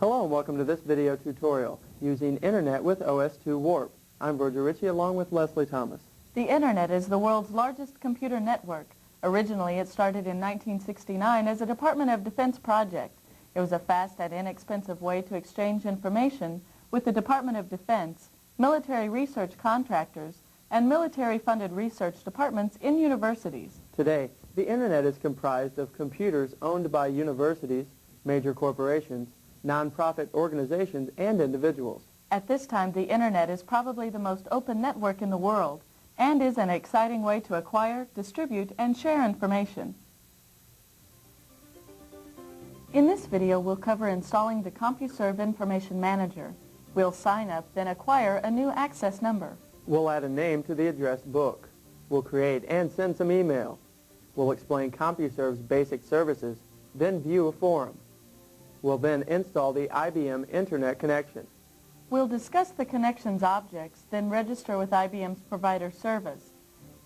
Hello and welcome to this video tutorial using Internet with OS2 Warp. I'm Virgil Ritchie along with Leslie Thomas. The Internet is the world's largest computer network. Originally, it started in 1969 as a Department of Defense project. It was a fast and inexpensive way to exchange information with the Department of Defense, military research contractors, and military-funded research departments in universities. Today, the Internet is comprised of computers owned by universities, major corporations, non-profit organizations, and individuals. At this time, the Internet is probably the most open network in the world and is an exciting way to acquire, distribute, and share information. In this video, we'll cover installing the CompuServe Information Manager. We'll sign up, then acquire a new access number. We'll add a name to the address book. We'll create and send some email. We'll explain CompuServe's basic services, then view a forum. We'll then install the IBM Internet connection. We'll discuss the connection's objects, then register with IBM's provider service.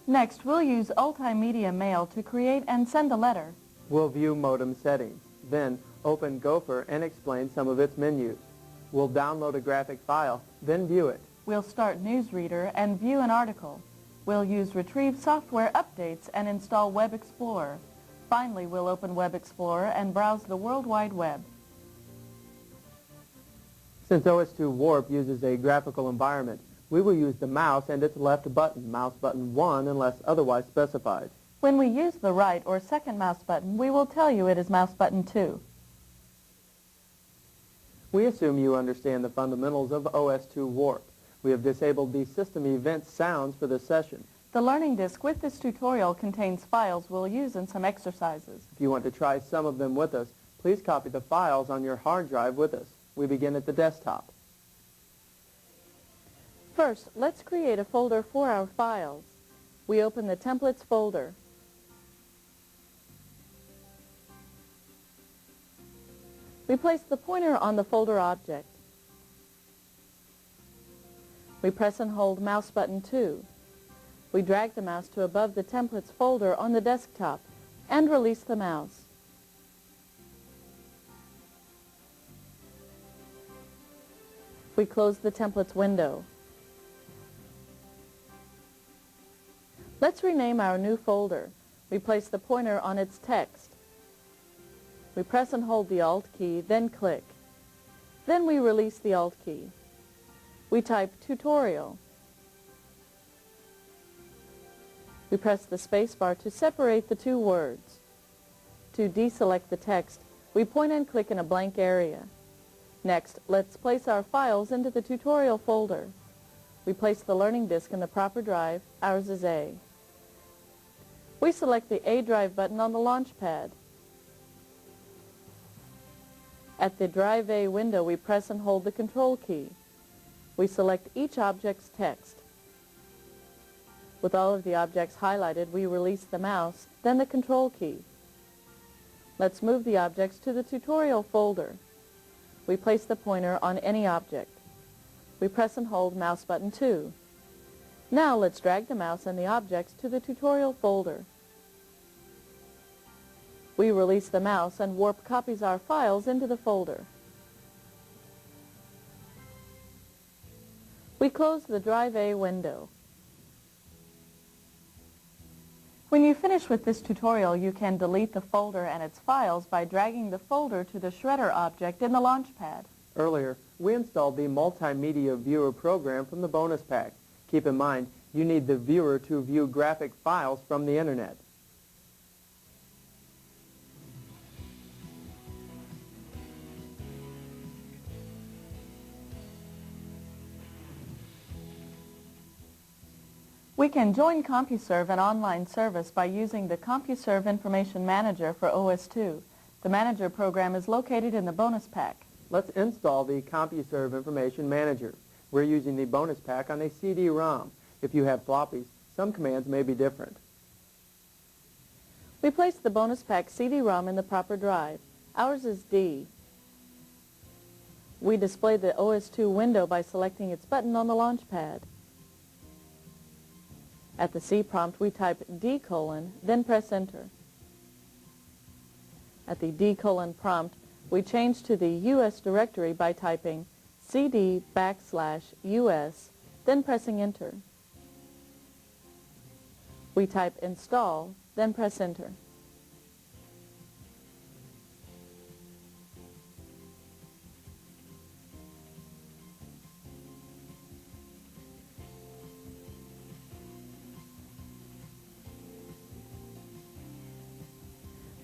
Next, we'll use multimedia mail to create and send a letter. We'll view modem settings, then open Gopher and explain some of its menus. We'll download a graphic file, then view it. We'll start Newsreader and view an article. We'll use Retrieve software updates and install Web Explorer. Finally, we'll open Web Explorer and browse the World Wide Web. Since OS2 Warp uses a graphical environment, we will use the mouse and its left button, mouse button 1, unless otherwise specified. When we use the right or second mouse button, we will tell you it is mouse button 2. We assume you understand the fundamentals of OS2 Warp. We have disabled the system event sounds for this session. The learning disk with this tutorial contains files we'll use in some exercises. If you want to try some of them with us, please copy the files on your hard drive with us. We begin at the desktop. First, let's create a folder for our files. We open the Templates folder. We place the pointer on the folder object. We press and hold mouse button 2. We drag the mouse to above the Templates folder on the desktop and release the mouse. We close the Templates window. Let's rename our new folder. We place the pointer on its text. We press and hold the Alt key, then click. Then we release the Alt key. We type Tutorial. We press the spacebar to separate the two words. To deselect the text, we point and click in a blank area. Next, let's place our files into the tutorial folder. We place the learning disk in the proper drive. Ours is A. We select the A drive button on the launch pad. At the Drive A window, we press and hold the Control key. We select each object's text. With all of the objects highlighted, we release the mouse, then the Control key. Let's move the objects to the tutorial folder. We place the pointer on any object. We press and hold mouse button 2. Now let's drag the mouse and the objects to the tutorial folder. We release the mouse and Warp copies our files into the folder. We close the Drive A window. When you finish with this tutorial, you can delete the folder and its files by dragging the folder to the Shredder object in the Launchpad. Earlier, we installed the Multimedia Viewer program from the bonus pack. Keep in mind, you need the viewer to view graphic files from the Internet. We can join CompuServe, an online service, by using the CompuServe Information Manager for OS2. The Manager program is located in the bonus pack. Let's install the CompuServe Information Manager. We're using the bonus pack on a CD-ROM. If you have floppies, some commands may be different. We place the bonus pack CD-ROM in the proper drive. Ours is D. We display the OS2 window by selecting its button on the launch pad. At the C prompt, we type D:, then press Enter. At the D: prompt, we change to the US directory by typing cd/US, then pressing enter. We type install, then press enter.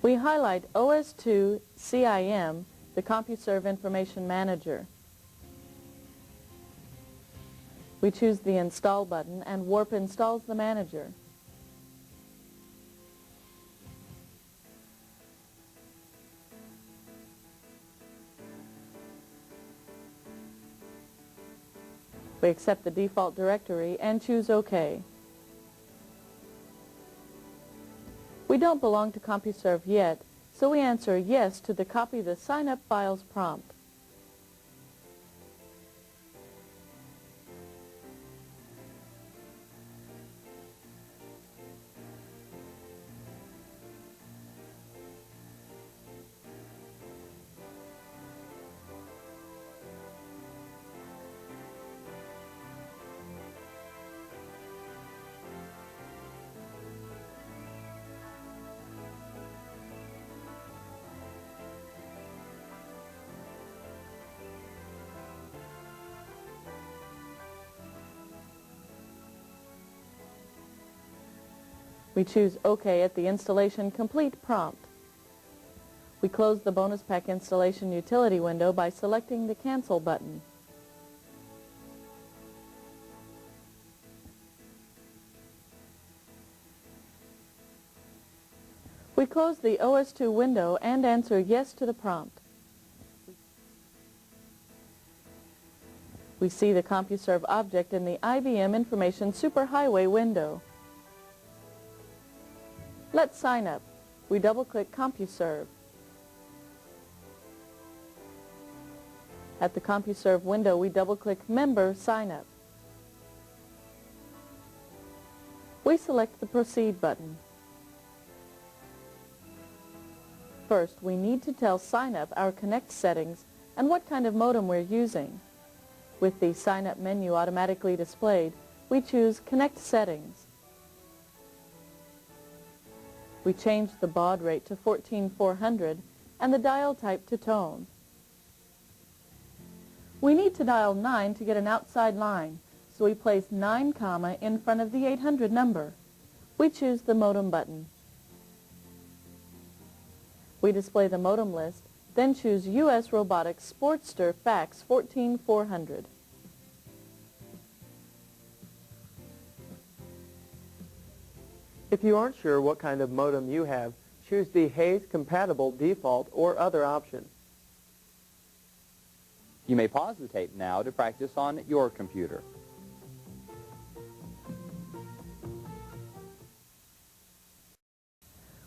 We highlight OS2 CIM, the CompuServe Information Manager. We choose the Install button and Warp installs the manager. We accept the default directory and choose OK. We don't belong to CompuServe yet, so we answer yes to the Copy the Sign-up Files prompt. We choose OK at the Installation Complete prompt. We close the Bonus Pack Installation Utility window by selecting the Cancel button. We close the OS2 window and answer yes to the prompt. We see the CompuServe object in the IBM Information Superhighway window. Let's sign up. We double-click CompuServe. At the CompuServe window, we double-click Member Sign Up. We select the Proceed button. First, we need to tell Sign Up our Connect settings and what kind of modem we're using. With the Sign Up menu automatically displayed, we choose Connect Settings. We change the baud rate to 14400 and the dial type to tone. We need to dial 9 to get an outside line, so we place 9, in front of the 800 number. We choose the modem button. We display the modem list, then choose US Robotics Sportster Fax 14400. If you aren't sure what kind of modem you have, choose the Hayes Compatible Default or Other option. You may pause the tape now to practice on your computer.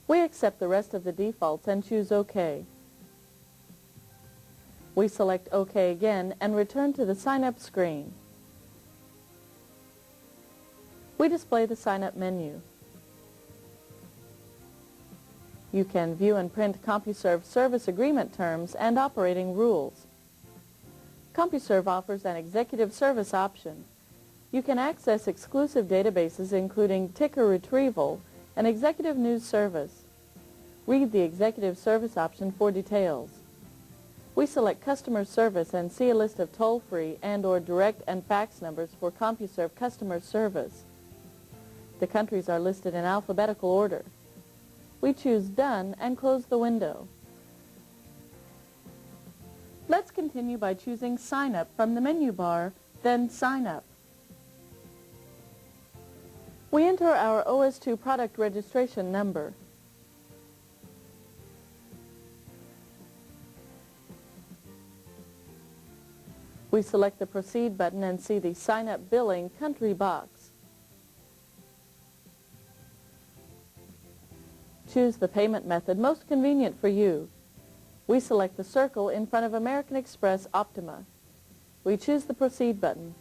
We accept the rest of the defaults and choose OK. We select OK again and return to the sign-up screen. We display the sign-up menu. You can view and print CompuServe service agreement terms and operating rules. CompuServe offers an executive service option. You can access exclusive databases including ticker retrieval and executive news service. Read the executive service option for details. We select customer service and see a list of toll-free and/or direct and fax numbers for CompuServe customer service. The countries are listed in alphabetical order. We choose Done and close the window. Let's continue by choosing Sign Up from the menu bar, then Sign Up. We enter our OS2 product registration number. We select the Proceed button and see the Sign Up Billing country box. Choose the payment method most convenient for you. We select the circle in front of American Express Optima. We choose the Proceed button.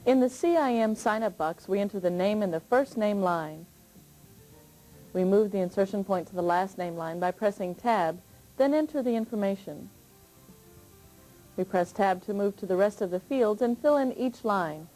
In the CIM sign-up box, we enter the name in the first name line. We move the insertion point to the last name line by pressing Tab, then enter the information. We press Tab to move to the rest of the fields and fill in each line.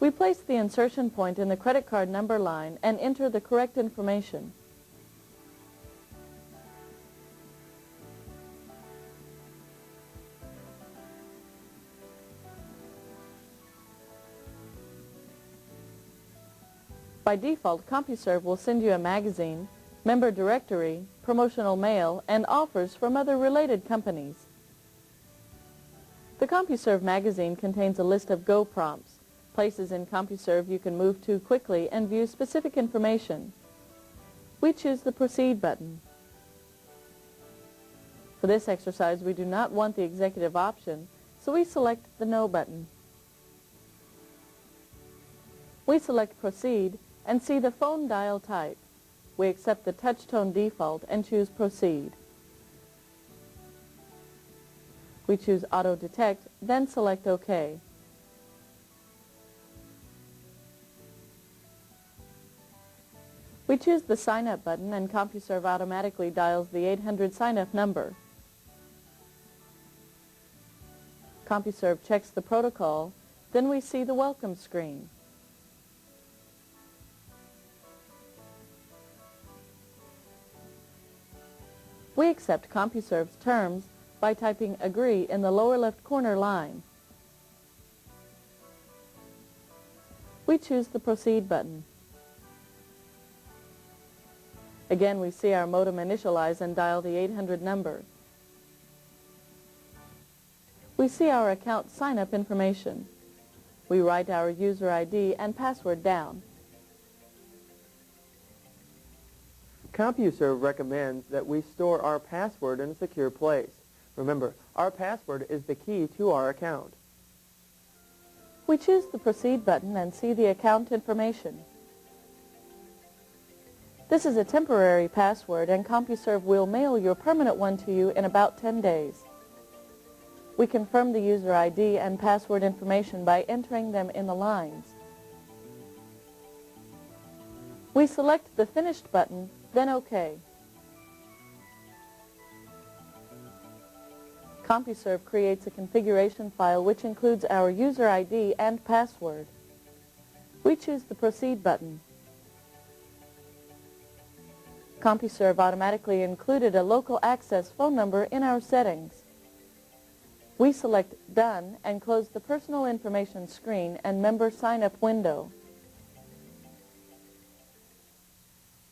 We place the insertion point in the credit card number line and enter the correct information. By default, CompuServe will send you a magazine, member directory, promotional mail, and offers from other related companies. The CompuServe magazine contains a list of Go prompts, places in CompuServe you can move to quickly and view specific information. We choose the Proceed button. For this exercise, we do not want the executive option, so we select the No button. We select Proceed and see the phone dial type. We accept the touch tone default and choose Proceed. We choose Auto Detect, then select OK. We choose the Sign Up button and CompuServe automatically dials the 800 sign-up number. CompuServe checks the protocol, then we see the welcome screen. We accept CompuServe's terms by typing Agree in the lower left corner line. We choose the Proceed button. Again, we see our modem initialize and dial the 800 number. We see our account sign-up information. We write our user ID and password down. CompuServe recommends that we store our password in a secure place. Remember, our password is the key to our account. We choose the Proceed button and see the account information. This is a temporary password, and CompuServe will mail your permanent one to you in about 10 days. We confirm the user ID and password information by entering them in the lines. We select the Finished button, then OK. CompuServe creates a configuration file which includes our user ID and password. We choose the Proceed button. CompuServe automatically included a local access phone number in our settings. We select Done and close the Personal Information screen and Member Sign-up window.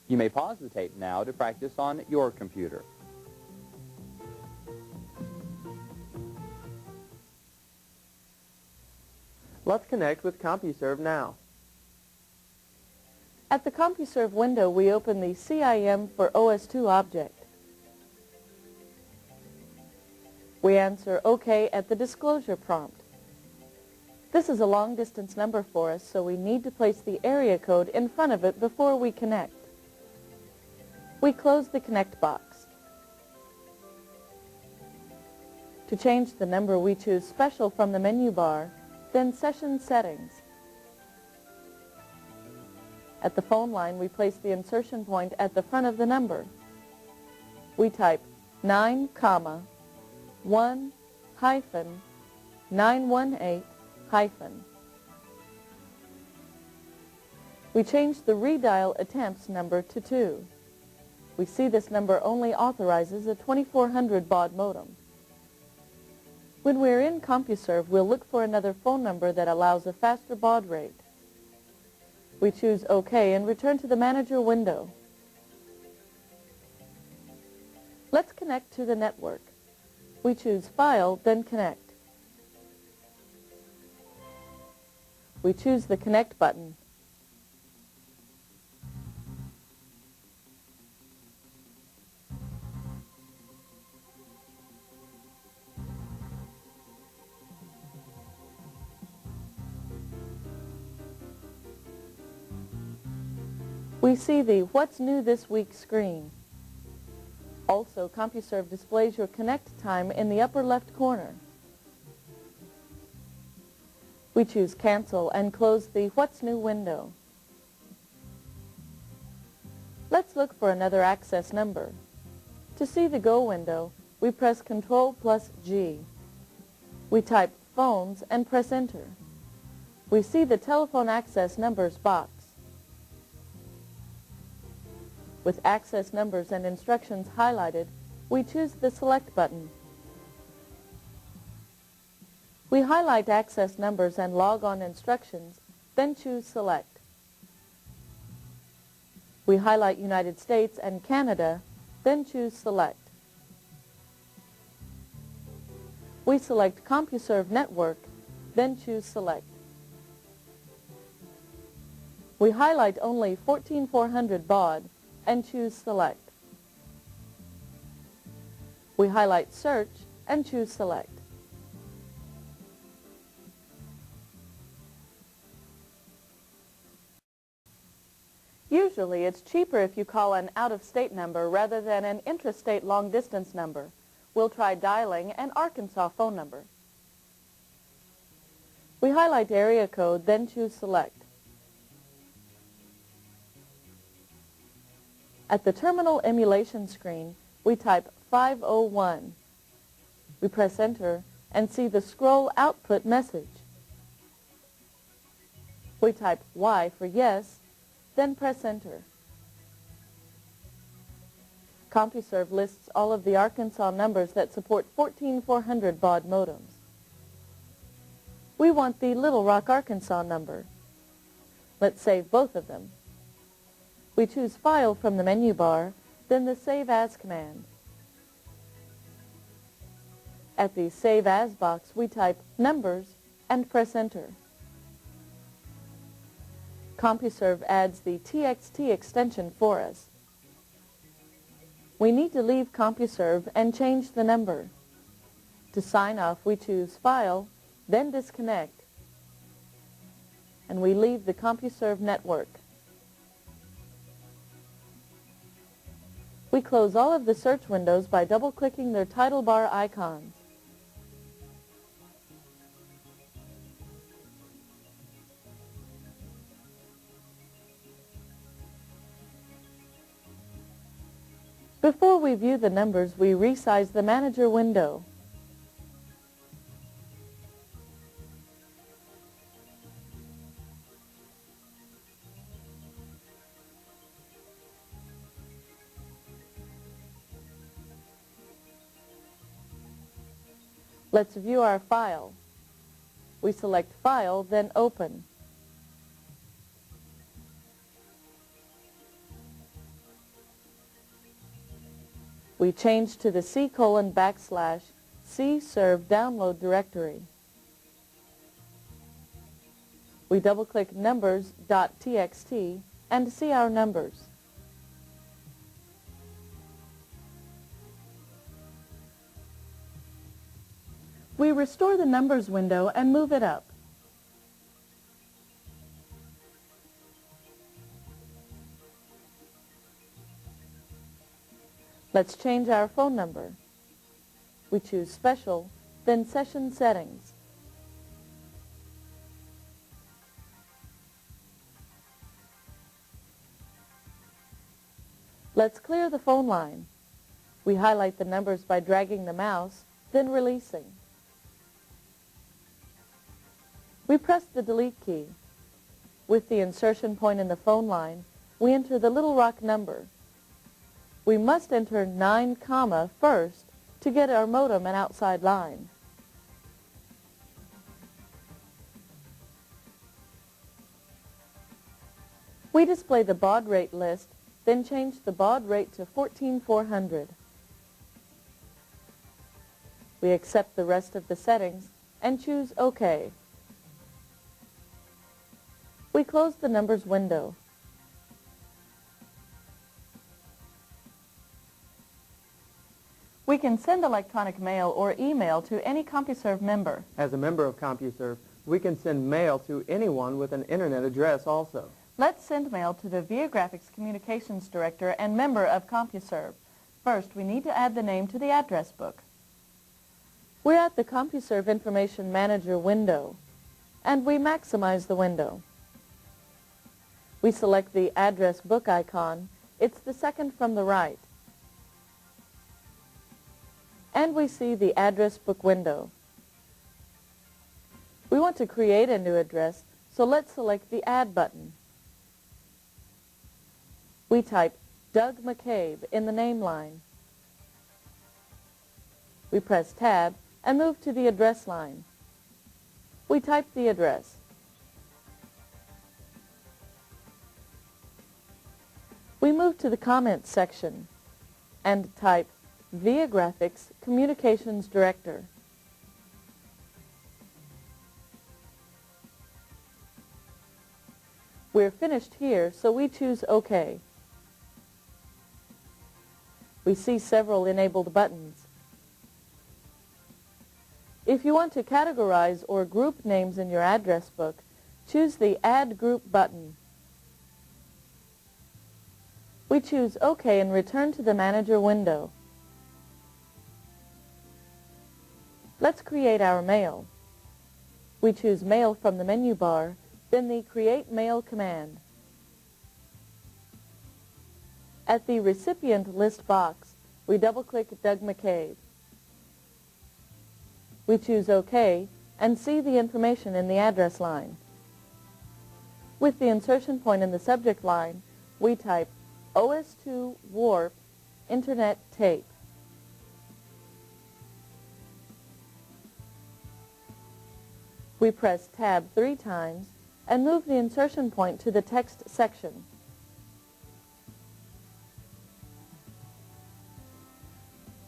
You may pause the tape now to practice on your computer. Let's connect with CompuServe now. At the CompuServe window, we open the CIM for OS2 object. We answer OK at the disclosure prompt. This is a long-distance number for us, so we need to place the area code in front of it before we connect. We close the Connect box. To change the number, we choose Special from the menu bar, then Session Settings. At the phone line, we place the insertion point at the front of the number. We type 9,1-918-. We change the redial attempts number to 2. We see this number only authorizes a 2400 baud modem. When we're in CompuServe, we'll look for another phone number that allows a faster baud rate. We choose OK and return to the Manager window. Let's connect to the network. We choose File, then Connect. We choose the Connect button. We see the What's New This Week screen. Also, CompuServe displays your connect time in the upper left corner. We choose Cancel and close the What's New window. Let's look for another access number. To see the Go window, we press Ctrl+G. We type Phones and press Enter. We see the Telephone Access Numbers box. With access numbers and instructions highlighted, we choose the Select button. We highlight access numbers and log-on instructions, then choose Select. We highlight United States and Canada, then choose Select. We select CompuServe Network, then choose Select. We highlight only 14400 baud and choose Select. We highlight Search and choose Select. Usually it's cheaper if you call an out-of-state number rather than an intrastate long-distance number. We'll try dialing an Arkansas phone number. We highlight area code, then choose Select. At the terminal emulation screen, we type 501. We press Enter and see the scroll output message. We type Y for yes, then press Enter. CompuServe lists all of the Arkansas numbers that support 14400 baud modems. We want the Little Rock, Arkansas number. Let's save both of them. We choose File from the menu bar, then the Save As command. At the Save As box, we type Numbers and press Enter. CompuServe adds the TXT extension for us. We need to leave CompuServe and change the number. To sign off, we choose File, then Disconnect, and we leave the CompuServe network. We close all of the search windows by double-clicking their title bar icons. Before we view the numbers, we resize the Manager window. Let's view our file. We select File, then Open. We change to the C://cserv download directory. We double-click numbers.txt and see our numbers. We restore the Numbers window and move it up. Let's change our phone number. We choose Special, then Session Settings. Let's clear the phone line. We highlight the numbers by dragging the mouse, then releasing. We press the Delete key. With the insertion point in the phone line, we enter the Little Rock number. We must enter 9, first to get our modem and outside line. We display the baud rate list, then change the baud rate to 14400. We accept the rest of the settings and choose OK. We close the Numbers window. We can send electronic mail or email to any CompuServe member. As a member of CompuServe, we can send mail to anyone with an internet address also. Let's send mail to the Viagrafix Communications Director and member of CompuServe. First, we need to add the name to the address book. We're at the CompuServe Information Manager window, and we maximize the window. We select the address book icon. It's the second from the right. And we see the address book window. We want to create a new address, so let's select the Add button. We type Doug McCabe in the name line. We press Tab and move to the address line. We type the address. We move to the Comments section and type Viagrafix Communications Director. We're finished here, so we choose OK. We see several enabled buttons. If you want to categorize or group names in your address book, choose the Add Group button. We choose OK and return to the Manager window. Let's create our mail. We choose Mail from the menu bar, then the Create Mail command. At the Recipient List box, we double-click Doug McCabe. We choose OK and see the information in the address line. With the insertion point in the subject line, we type OS2 Warp Internet Tape. We press Tab 3 times and move the insertion point to the text section.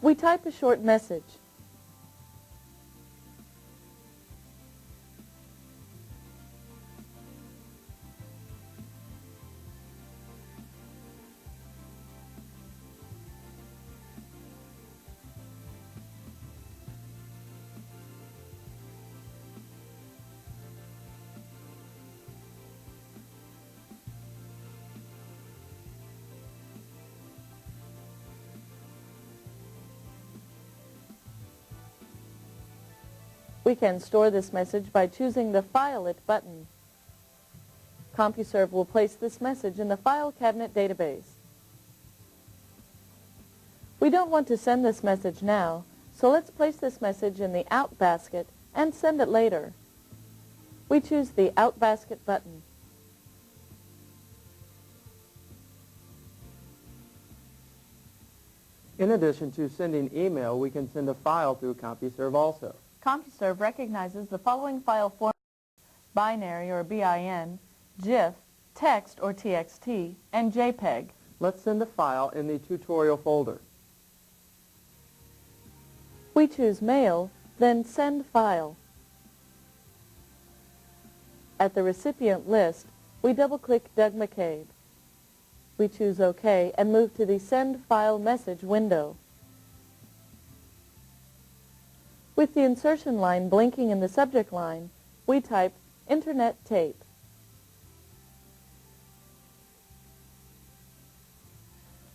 We type a short message. We can store this message by choosing the File It button. CompuServe will place this message in the File Cabinet database. We don't want to send this message now, so let's place this message in the Out basket and send it later. We choose the Out basket button. In addition to sending email, we can send a file through CompuServe also. CompuServe recognizes the following file formats: binary or BIN, GIF, text or TXT, and JPEG. Let's send a file in the tutorial folder. We choose Mail, then Send File. At the recipient list, we double-click Doug McCabe. We choose OK and move to the Send File Message window. With the insertion line blinking in the subject line, we type Internet Tape.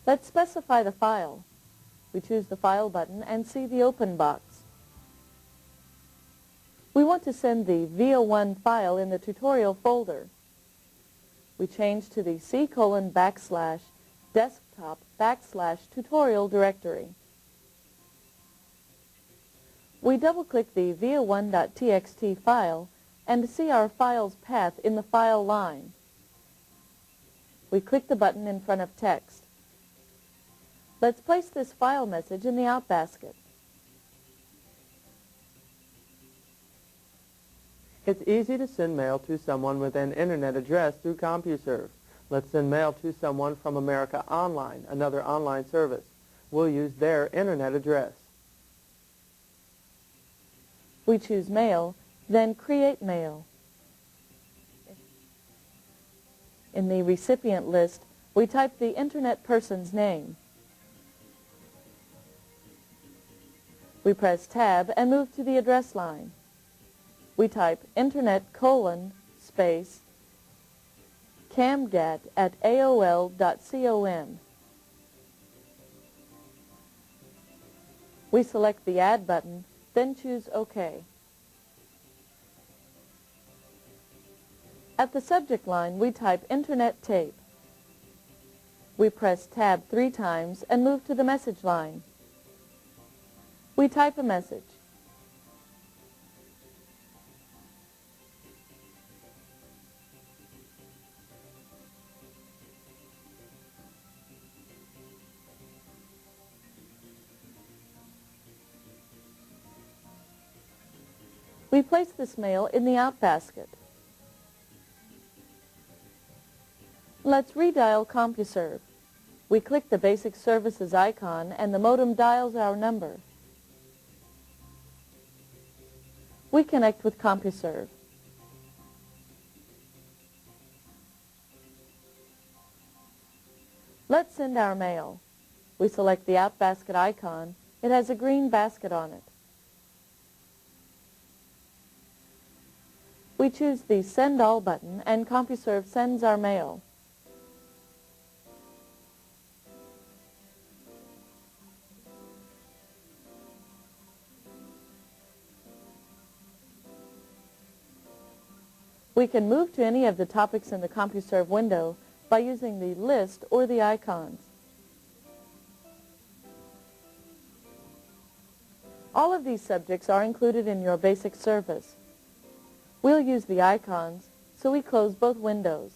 Let's specify the file. We choose the File button and see the Open box. We want to send the VO1 file in the tutorial folder. We change to the C:/desktop/tutorial directory. We double-click the VO1.txt file and see our file's path in the file line. We click the button in front of text. Let's place this file message in the Out basket. It's easy to send mail to someone with an internet address through CompuServe. Let's send mail to someone from America Online, another online service. We'll use their internet address. We choose Mail, then Create Mail. In the recipient list, we type the internet person's name. We press Tab and move to the address line. We type Internet:// camgat@aol.com. We select the Add button, then choose OK. At the subject line, we type Internet Tape. We press Tab 3 times and move to the message line. We type a message. We place this mail in the out basket. Let's redial CompuServe. We click the Basic Services icon and the modem dials our number. We connect with CompuServe. Let's send our mail. We select the out basket icon. It has a green basket on it. We choose the Send All button and CompuServe sends our mail. We can move to any of the topics in the CompuServe window by using the list or the icons. All of these subjects are included in your basic service. We'll use the icons, so we close both windows.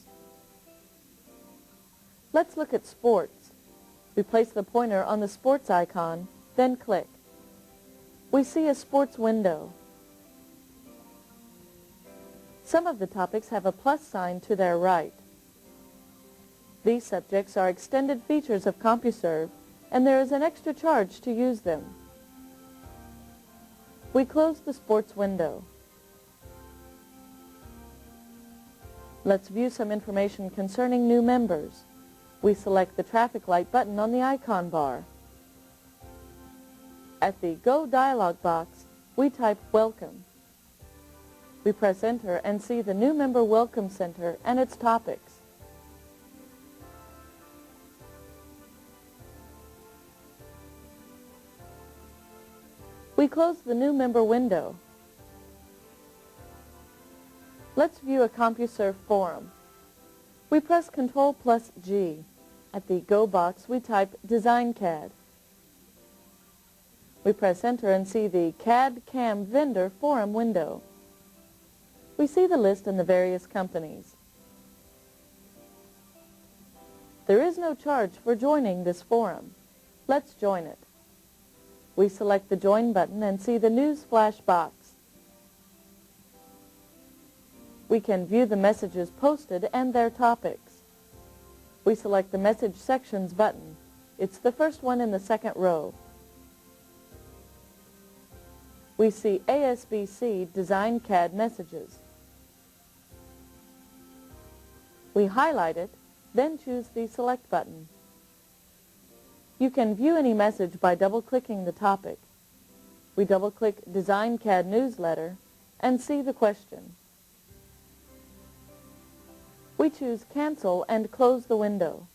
Let's look at Sports. We place the pointer on the Sports icon, then click. We see a Sports window. Some of the topics have a plus sign to their right. These subjects are extended features of CompuServe, and there is an extra charge to use them. We close the Sports window. Let's view some information concerning new members. We select the traffic light button on the icon bar. At the Go dialog box, we type Welcome. We press Enter and see the New Member Welcome Center and its topics. We close the New Member window. Let's view a CompuServe forum. We press Ctrl+G. At the Go box, we type Design CAD. We press Enter and see the CAD CAM Vendor Forum window. We see the list and the various companies. There is no charge for joining this forum. Let's join it. We select the Join button and see the News Flash box. We can view the messages posted and their topics. We select the Message Sections button. It's the first one in the second row. We see ASBC Design CAD messages. We highlight it, then choose the Select button. You can view any message by double-clicking the topic. We double-click Design CAD Newsletter and see the question. We choose Cancel and close the window.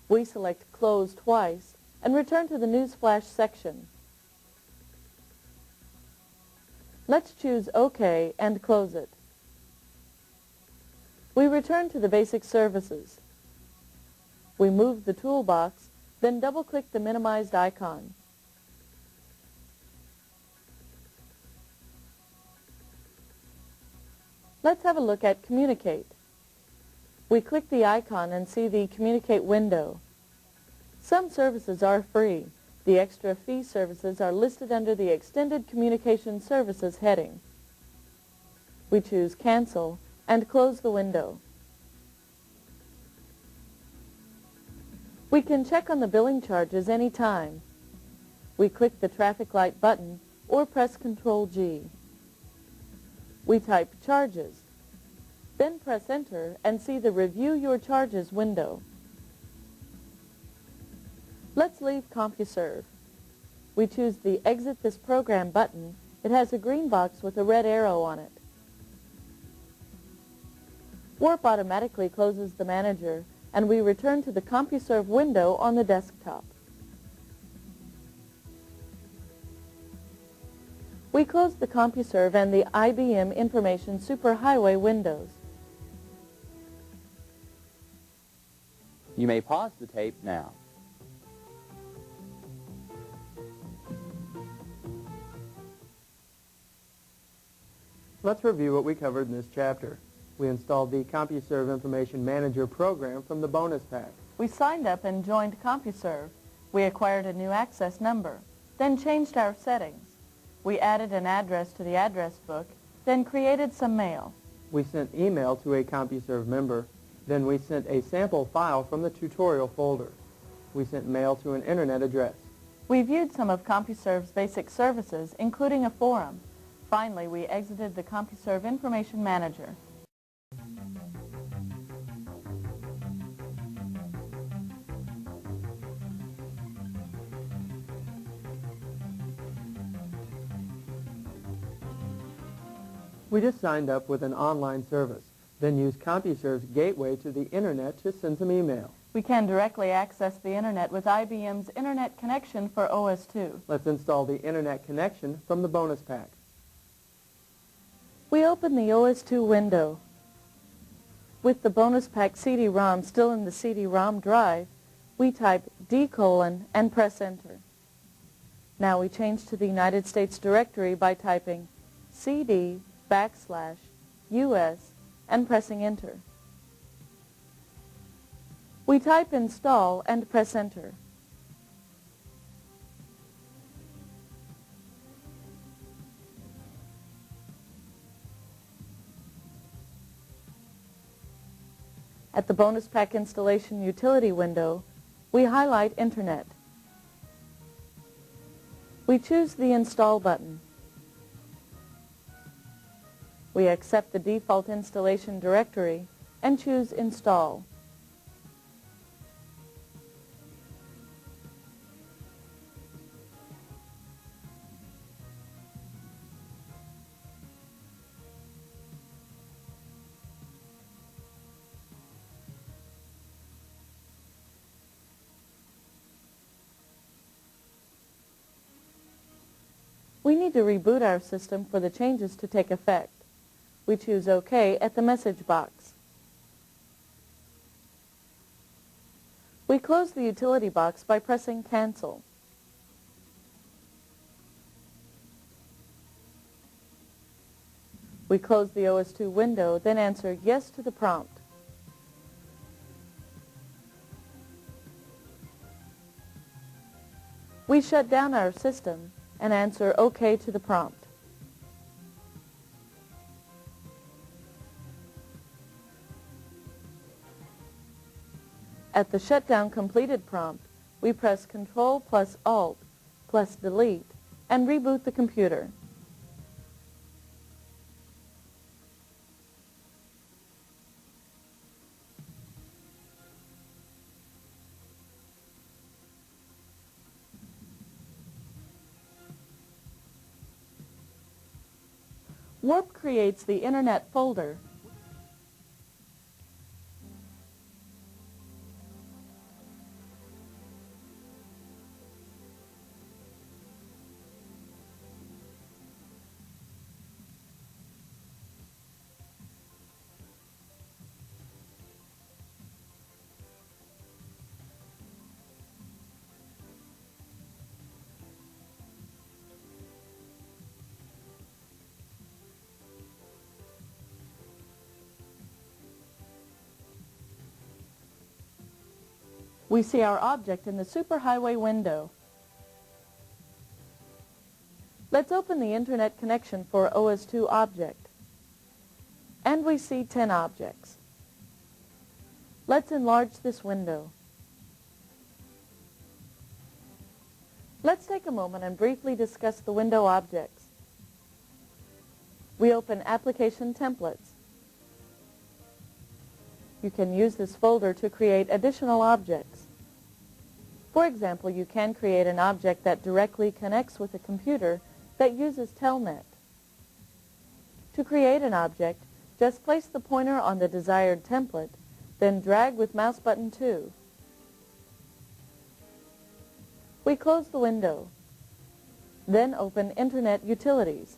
We select Close twice and return to the Newsflash section. Let's choose OK and close it. We return to the Basic Services. We move the toolbox, then double-click the minimized icon. Let's have a look at Communicate. We click the icon and see the Communicate window. Some services are free. The extra fee services are listed under the Extended Communication Services heading. We choose Cancel and close the window. We can check on the billing charges any time. We click the traffic light button or press Ctrl+G. We type Charges, then press Enter and see the Review Your Charges window. Let's leave CompuServe. We choose the Exit This Program button. It has a green box with a red arrow on it. Warp automatically closes the manager, and we return to the CompuServe window on the desktop. We close the CompuServe and the IBM Information Superhighway windows. You may pause the tape now. Let's review what we covered in this chapter. We installed the CompuServe Information Manager program from the bonus pack. We signed up and joined CompuServe. We acquired a new access number, then changed our settings. We added an address to the address book, then created some mail. We sent email to a CompuServe member. Then we sent a sample file from the tutorial folder. We sent mail to an internet address. We viewed some of CompuServe's basic services, including a forum. Finally, we exited the CompuServe Information Manager. We just signed up with an online service, then used CompuServe's gateway to the internet to send some email. We can directly access the internet with IBM's Internet Connection for OS2. Let's install the internet connection from the bonus pack. We open the OS2 window. With the bonus pack CD-ROM still in the CD-ROM drive, we type D: and press enter. Now we change to the United States directory by typing CD/US and pressing enter. We type install and press enter. At the bonus pack installation utility window, we highlight Internet. We choose the Install button. We accept the default installation directory and choose Install. We need to reboot our system for the changes to take effect. We choose OK at the message box. We close the utility box by pressing Cancel. We close the OS2 window, then answer Yes to the prompt. We shut down our system and answer OK to the prompt. At the shutdown completed prompt, we press Ctrl plus Alt plus Delete and reboot the computer. Warp creates the Internet folder. We see our object in the superhighway window. Let's open the Internet connection for OS2 object. And we see 10 objects. Let's enlarge this window. Let's take a moment and briefly discuss the window objects. We open Application Templates. You can use this folder to create additional objects. For example, you can create an object that directly connects with a computer that uses Telnet. To create an object, Just place the pointer on the desired template, then drag with mouse button 2. We close the window. Then open Internet Utilities.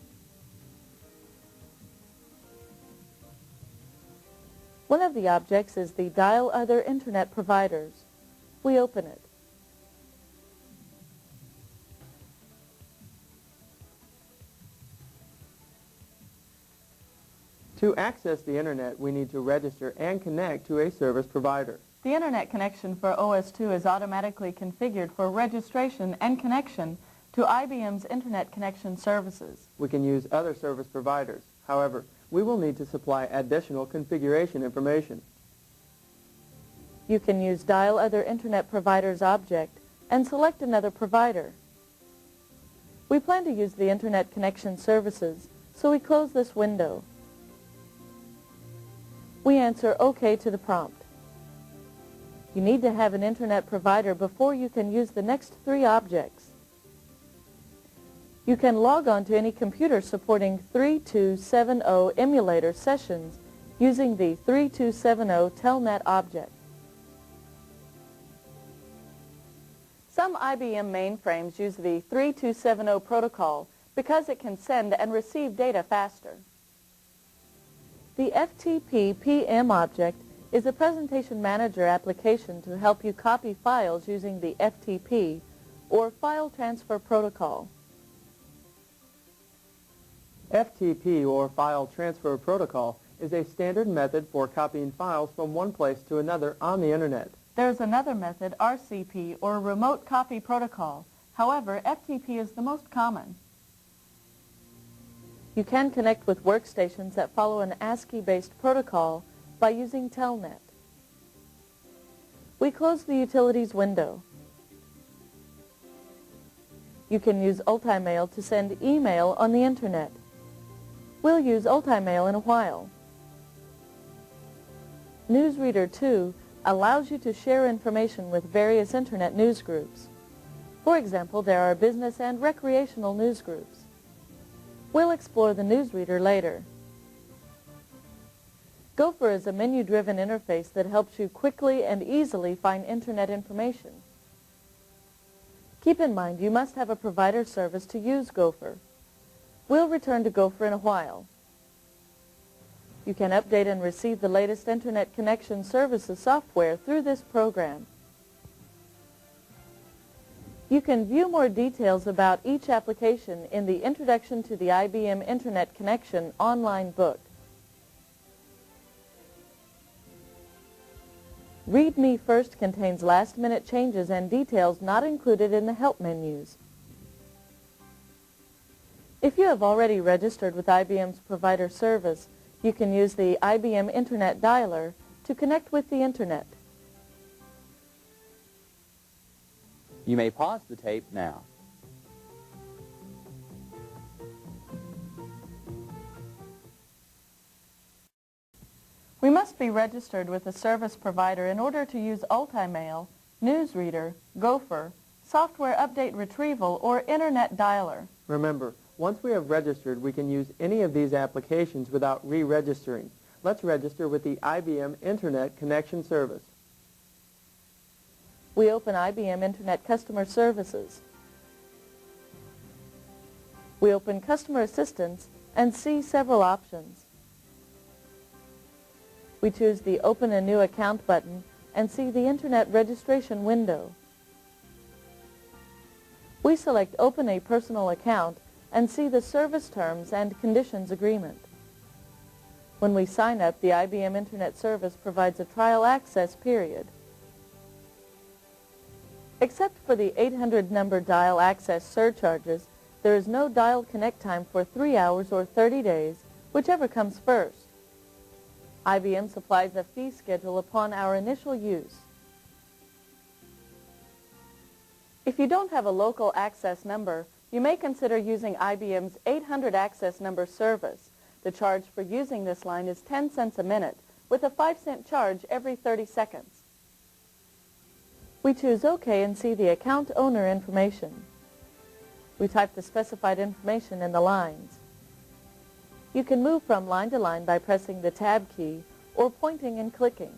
One of the objects is the Dial Other Internet Providers. We open it. To access the Internet, we need to register and connect to a service provider. The Internet connection for OS2 is automatically configured for registration and connection to IBM's Internet connection services. We can use other service providers. However, we will need to supply additional configuration information. You can use Dial Other Internet Providers object and select another provider. We plan to use the Internet connection services, so we close this window. We answer OK to the prompt. You need to have an Internet provider before you can use the next 3 objects. You can log on to any computer supporting 3270 emulator sessions using the 3270 Telnet object. Some IBM mainframes use the 3270 protocol because it can send and receive data faster. The FTP PM object is a presentation manager application to help you copy files using the FTP, or File Transfer Protocol. FTP, or File Transfer Protocol, is a standard method for copying files from one place to another on the Internet. There's another method, RCP, or Remote Copy Protocol. However, FTP is the most common. You can connect with workstations that follow an ASCII-based protocol by using Telnet. We close the Utilities window. You can use Ultimail to send email on the Internet. We'll use Ultimail in a while. Newsreader 2 allows you to share information with various Internet news groups. For example, there are business and recreational news groups. We'll explore the newsreader later. Gopher is a menu-driven interface that helps you quickly and easily find Internet information. Keep in mind you must have a provider service to use Gopher. We'll return to Gopher in a while. You can update and receive the latest Internet connection services software through this program. You can view more details about each application in the Introduction to the IBM Internet Connection online book. Read Me First contains last-minute changes and details not included in the help menus. If you have already registered with IBM's provider service, you can use the IBM Internet Dialer to connect with the Internet. You may pause the tape now. We must be registered with a service provider in order to use Ultimail, Newsreader, Gopher, Software Update Retrieval, or Internet Dialer. Remember, once we have registered, we can use any of these applications without re-registering. Let's register with the IBM Internet Connection Service. We open IBM Internet Customer Services. We open Customer Assistance and see several options. We choose the Open a New Account button and see the Internet registration window. We select Open a Personal Account and see the Service Terms and Conditions Agreement. When we sign up, the IBM Internet Service provides a trial access period. Except for the 800 number dial access surcharges, there is no dial connect time for 3 hours or 30 days, whichever comes first. IBM supplies a fee schedule upon our initial use. If you don't have a local access number, you may consider using IBM's 800 access number service. The charge for using this line is 10 cents a minute, with a 5-cent charge every 30 seconds. We choose OK and see the account owner information. We type the specified information in the lines. You can move from line to line by pressing the Tab key or pointing and clicking.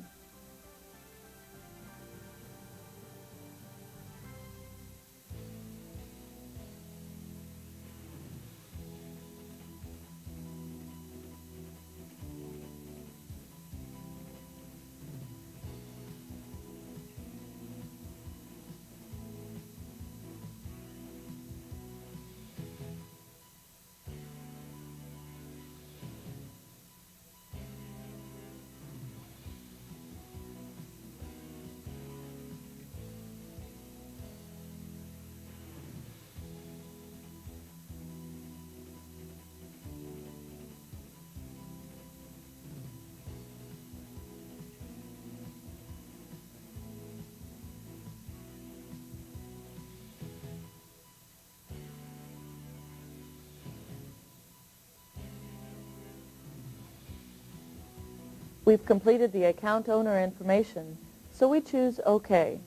We've completed the account owner information, so we choose OK.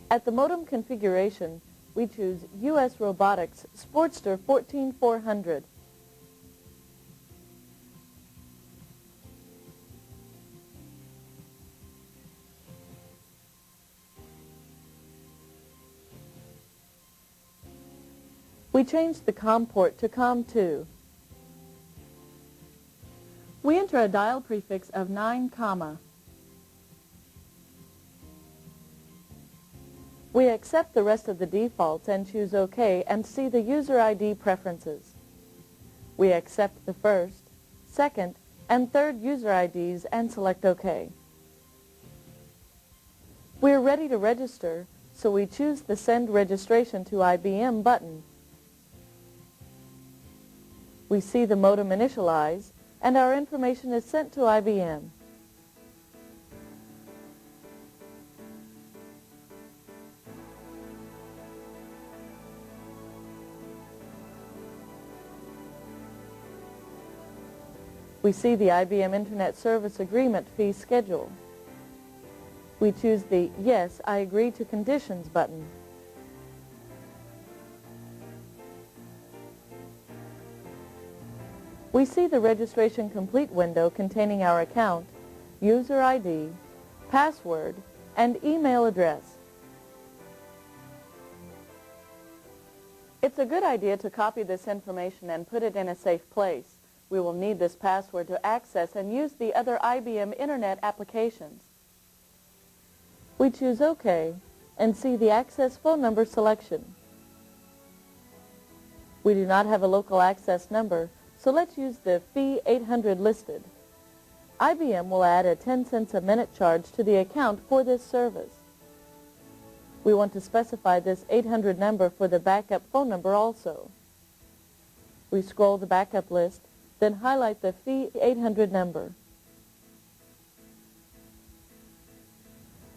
At the modem configuration, we choose US Robotics Sportster 14400. We change the COM port to COM2. We enter a dial prefix of 9, We accept the rest of the defaults and choose OK and see the user ID preferences. We accept the first, second, and third user IDs and select OK. We are ready to register, so we choose the Send Registration to IBM button. We see the modem initialize, and our information is sent to IBM. We see the IBM Internet Service Agreement fee schedule. We choose the Yes, I agree to conditions button. We see the Registration Complete window containing our account, user ID, password, and email address. It's a good idea to copy this information and put it in a safe place. We will need this password to access and use the other IBM Internet applications. We choose OK and see the access phone number selection. We do not have a local access number, so let's use the fee 800 listed. IBM will add a 10 cents a minute charge to the account for this service. We want to specify this 800 number for the backup phone number also. We scroll the backup list, then highlight the fee 800 number.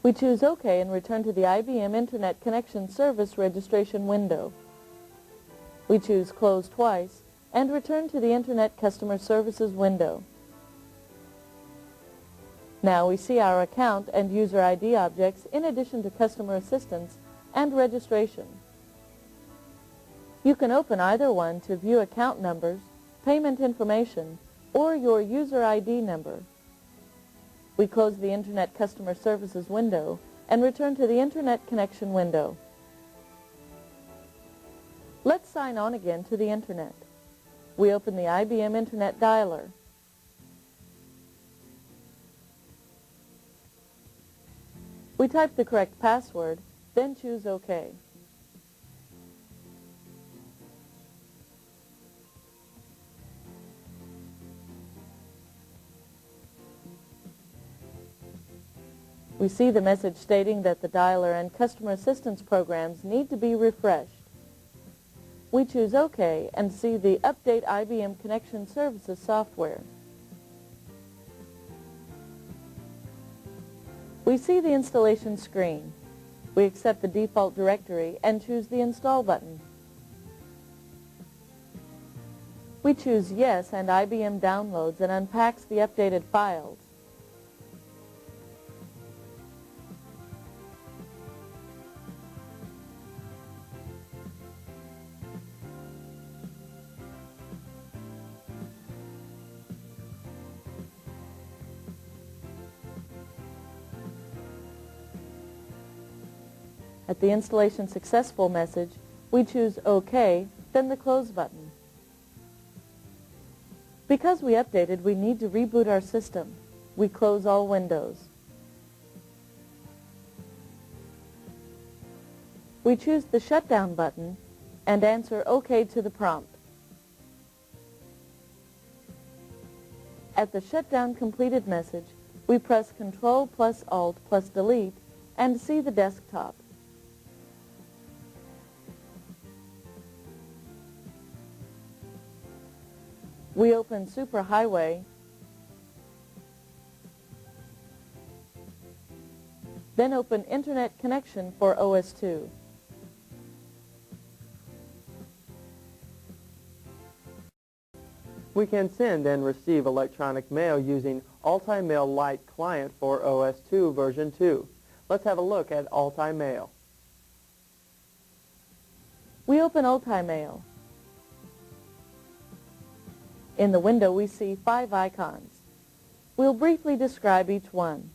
We choose OK and return to the IBM Internet Connection Service registration window. We choose Close Twice and return to the Internet Customer Services window. Now we see our account and user ID objects in addition to customer assistance and registration. You can open either one to view account numbers, payment information, or your user ID number. We close the Internet Customer Services window and return to the Internet Connection window. Let's sign on again to the Internet. We open the IBM Internet Dialer. We type the correct password, then choose OK. We see the message stating that the dialer and customer assistance programs need to be refreshed. We choose OK and see the Update IBM Connection Services software. We see the installation screen. We accept the default directory and choose the Install button. We choose Yes, and IBM downloads and unpacks the updated files. At the Installation Successful message, we choose OK, then the Close button. Because we updated, we need to reboot our system. We close all windows. We choose the Shutdown button and answer OK to the prompt. At the Shutdown Completed message, we press Ctrl plus Alt plus Delete and see the desktop. We open Superhighway, then open Internet Connection for OS2. We can send and receive electronic mail using Altimail Lite client for OS2 version 2. Let's have a look at Altimail. We open Altimail. In the window, we see 5 icons. We'll briefly describe each one.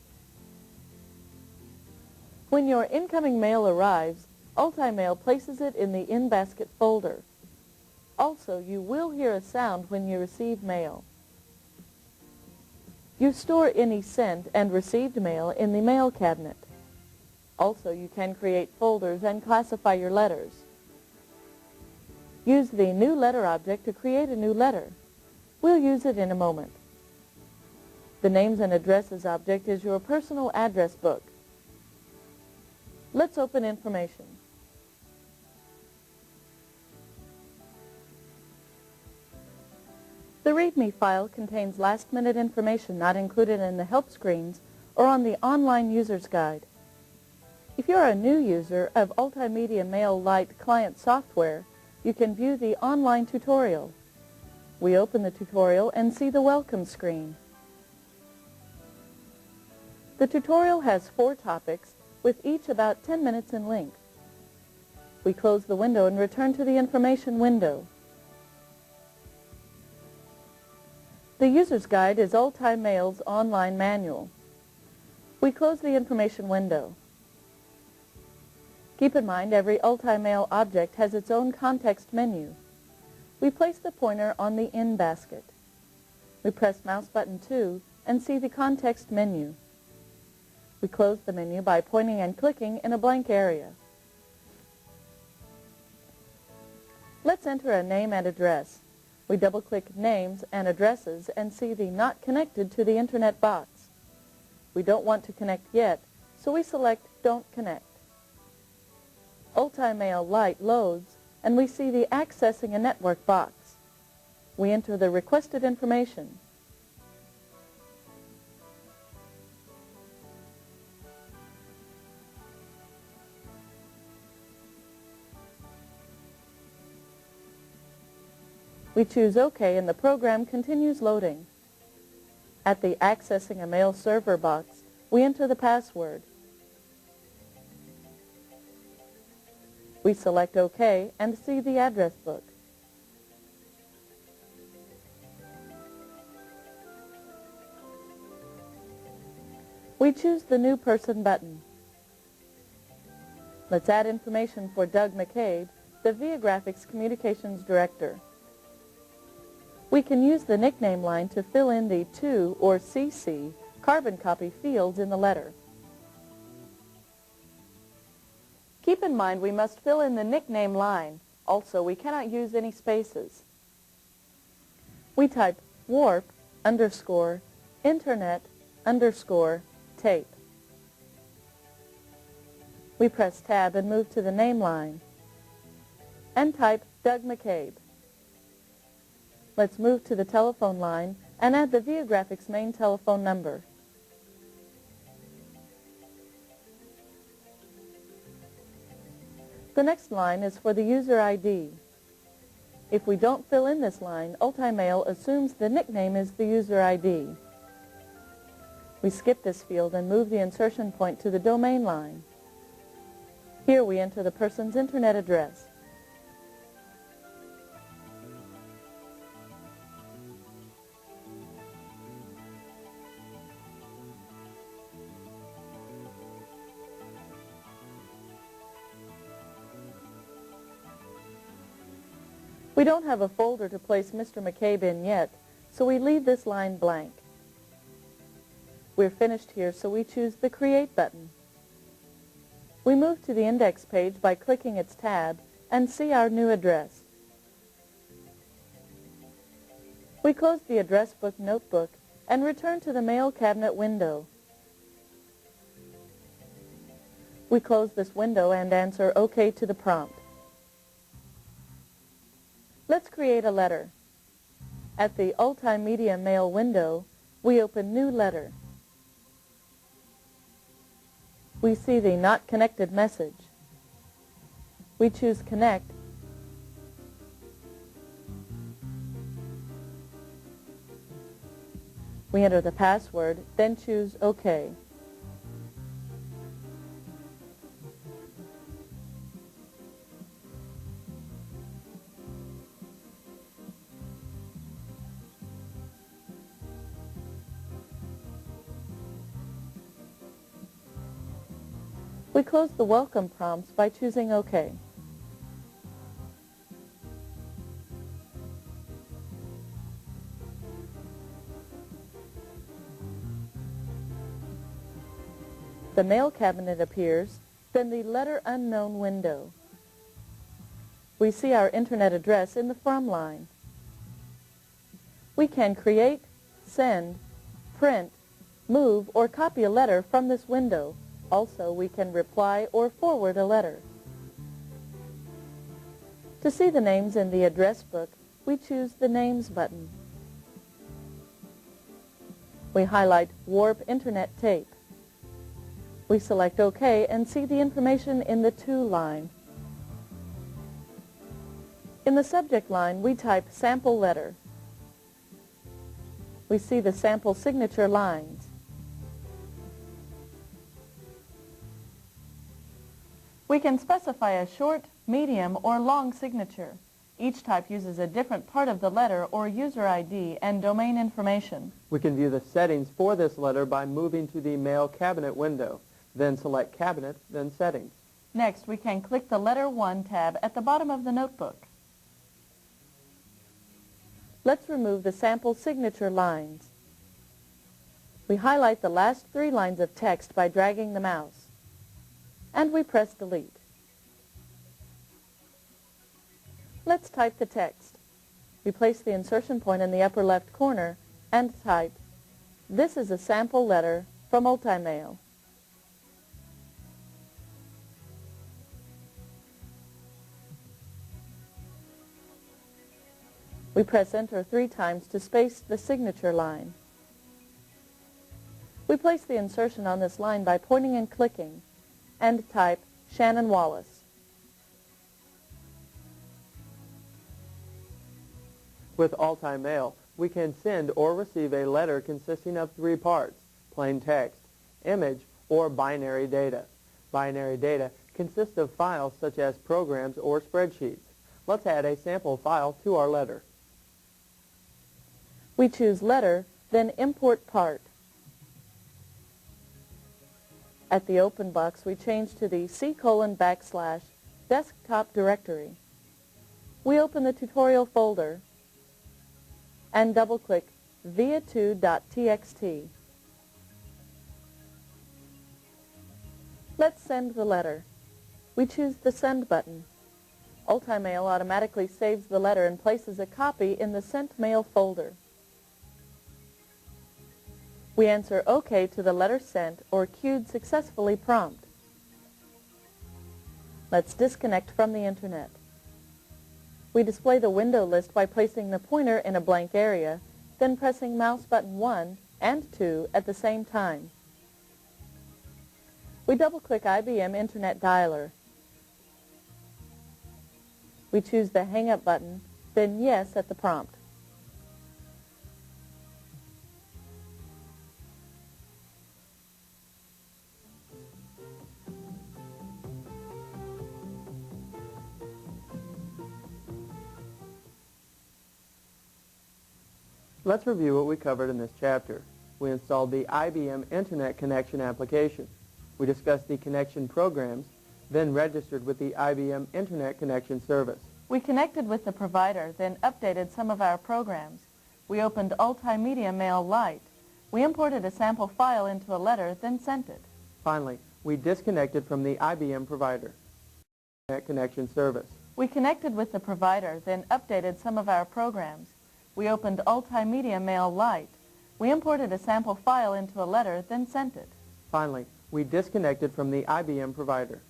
When your incoming mail arrives, Altimail places it in the in-basket folder. Also, you will hear a sound when you receive mail. You store any sent and received mail in the mail cabinet. Also, you can create folders and classify your letters. Use the New Letter object to create a new letter. We'll use it in a moment. The Names and Addresses object is your personal address book. Let's open Information. The README file contains last-minute information not included in the help screens or on the online user's guide. If you're a new user of Altimedia Mail Lite client software, you can view the online tutorial. We open the tutorial and see the welcome screen. The tutorial has 4 topics, with each about 10 minutes in length. We close the window and return to the information window. The user's guide is Altimail's online manual. We close the information window. Keep in mind every Altimail object has its own context menu. We place the pointer on the In basket. We press mouse button 2 and see the context menu. We close the menu by pointing and clicking in a blank area. Let's enter a name and address. We double-click Names and Addresses and see the Not Connected to the Internet box. We don't want to connect yet, so we select Don't Connect. Altimail Lite loads, and we see the Accessing a Network box. We enter the requested information. We choose OK and the program continues loading. At the Accessing a Mail Server box, we enter the password. We select OK and see the address book. We choose the New Person button. Let's add information for Doug McCabe, the Viagrafix Communications Director. We can use the nickname line to fill in the to or CC carbon copy fields in the letter. Keep in mind we must fill in the nickname line. Also, we cannot use any spaces. We type warp _ internet _ tape. We press Tab and move to the name line and type Doug McCabe. Let's move to the telephone line and add the Viagrafix main telephone number. The next line is for the user ID. If we don't fill in this line, Altimail assumes the nickname is the user ID. We skip this field and move the insertion point to the domain line. Here we enter the person's internet address. We don't have a folder to place Mr. McCabe in yet, so we leave this line blank. We're finished here, so we choose the Create button. We move to the index page by clicking its tab and see our new address. We close the address book notebook and return to the mail cabinet window. We close this window and answer OK to the prompt. Let's create a letter. At the Multimedia Mail window, we open New Letter. We see the Not Connected message. We choose Connect. We enter the password, then choose OK. We close the welcome prompts by choosing OK. The mail cabinet appears, then the Letter Unknown window. We see our Internet address in the From line. We can create, send, print, move, or copy a letter from this window. Also, we can reply or forward a letter. To see the names in the address book, we choose the Names button. We highlight Warp Internet Tape. We select OK and see the information in the To line. In the subject line, we type Sample Letter. We see the sample signature lines. We can specify a short, medium, or long signature. Each type uses a different part of the letter or user ID and domain information. We can view the settings for this letter by moving to the Mail Cabinet window. Then select Cabinet, then Settings. Next, we can click the Letter 1 tab at the bottom of the notebook. Let's remove the sample signature lines. We highlight the last 3 lines of text by dragging the mouse. And we press Delete. Let's type the text. We place the insertion point in the upper left corner and type, "This is a sample letter from Multimail." We press Enter 3 times to space the signature line. We place the insertion on this line by pointing and clicking, and type Shannon Wallace. With Multimail, we can send or receive a letter consisting of 3 parts: plain text, image, or binary data. Binary data consists of files such as programs or spreadsheets. Let's add a sample file to our letter. We choose Letter, then Import Part. At the Open box, we change to the C:\/ desktop directory. We open the tutorial folder and double-click via2.txt. Let's send the letter. We choose the Send button. Multimail automatically saves the letter and places a copy in the Sent Mail folder. We answer OK to the Letter Sent or Queued Successfully prompt. Let's disconnect from the Internet. We display the window list by placing the pointer in a blank area, then pressing mouse button 1 and 2 at the same time. We double-click IBM Internet Dialer. We choose the Hang Up button, then Yes at the prompt. Let's review what we covered in this chapter. We installed the IBM Internet Connection application. We discussed the connection programs, then registered with the IBM Internet Connection service. We connected with the provider, then updated some of our programs. We opened Multimedia Mail Lite. We imported a sample file into a letter, then sent it. Finally, we disconnected from the IBM provider. Internet connection service. We connected with the provider, then updated some of our programs. We opened Multimedia Mail Lite. We imported a sample file into a letter, then sent it. Finally, we disconnected from the IBM provider.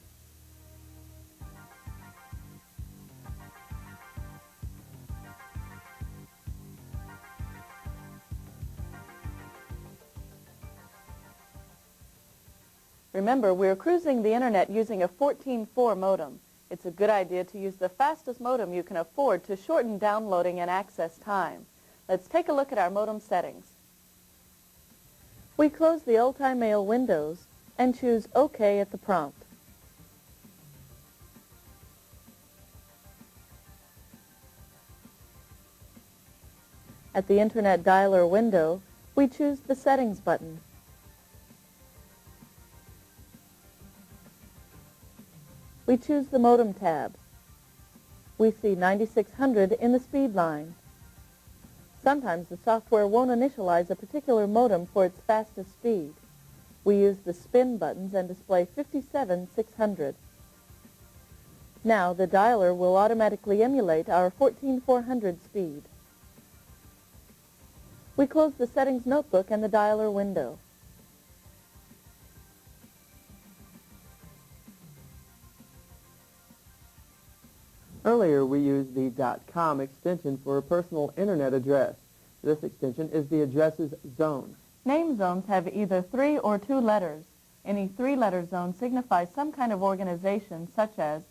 Remember, we're cruising the Internet using a 14.4 modem. It's a good idea to use the fastest modem you can afford to shorten downloading and access time. Let's take a look at our modem settings. We close the Ultimail windows and choose OK at the prompt. At the Internet Dialer window, we choose the Settings button. We choose the Modem tab. We see 9600 in the speed line. Sometimes the software won't initialize a particular modem for its fastest speed. We use the spin buttons and display 57600. Now the dialer will automatically emulate our 14400 speed. We close the Settings notebook and the dialer window. Earlier, we used the .com extension for a personal Internet address. This extension is the address's zone. Name zones have either 3 or 2 letters. Any 3-letter zone signifies some kind of organization, such as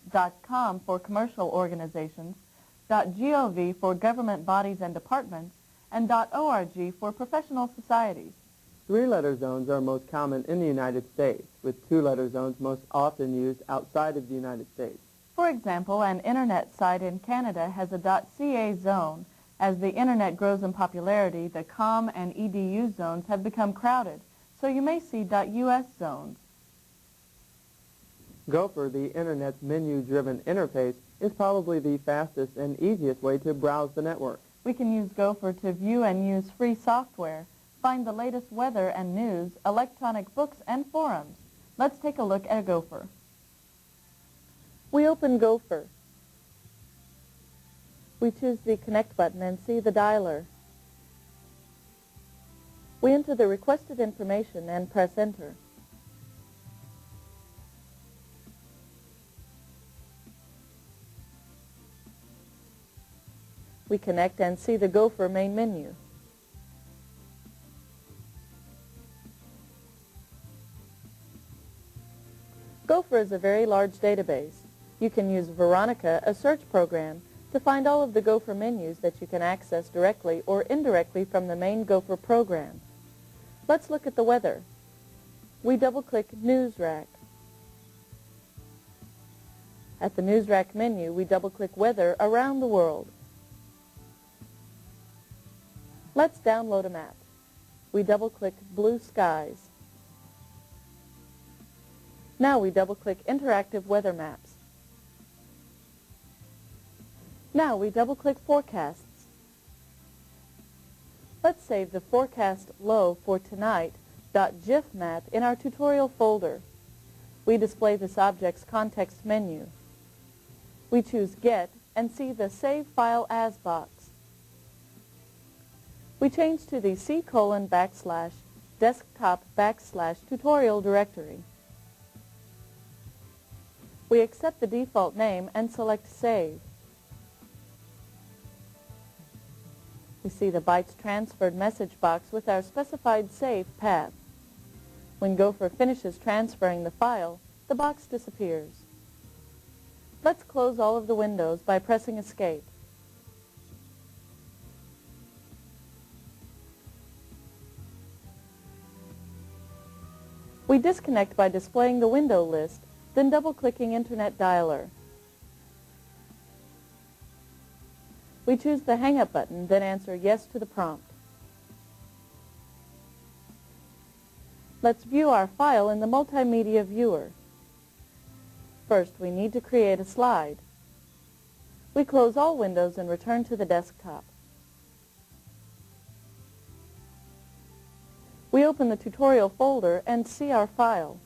.com for commercial organizations, .gov for government bodies and departments, and .org for professional societies. 3-letter zones are most common in the United States, with 2-letter zones most often used outside of the United States. For example, an Internet site in Canada has a .ca zone. As the Internet grows in popularity, the .com and .edu zones have become crowded, so you may see .us zones. Gopher, the Internet's menu-driven interface, is probably the fastest and easiest way to browse the network. We can use Gopher to view and use free software, find the latest weather and news, electronic books, and forums. Let's take a look at Gopher. We open Gopher. We choose the Connect button and see the dialer. We enter the requested information and press Enter. We connect and see the Gopher main menu. Gopher is a very large database. You can use Veronica, a search program, to find all of the Gopher menus that you can access directly or indirectly from the main Gopher program. Let's look at the weather. We double-click News Rack. At the News Rack menu, we double-click Weather around the world. Let's download a map. We double-click Blue Skies. Now we double-click Interactive Weather Maps. Now we double-click Forecasts. Let's save the forecast low for tonight .gif map in our tutorial folder. We display this object's context menu. We choose Get and see the Save File As box. We change to the C:\desktop\tutorial directory. We accept the default name and select Save. We see the bytes transferred message box with our specified save path. When Gopher finishes transferring the file, the box disappears. Let's close all of the windows by pressing Escape. We disconnect by displaying the window list, then double-clicking Internet Dialer. We choose the Hang Up button, then answer Yes to the prompt. Let's view our file in the Multimedia Viewer. First, we need to create a slide. We close all windows and return to the desktop. We open the tutorial folder and see our file.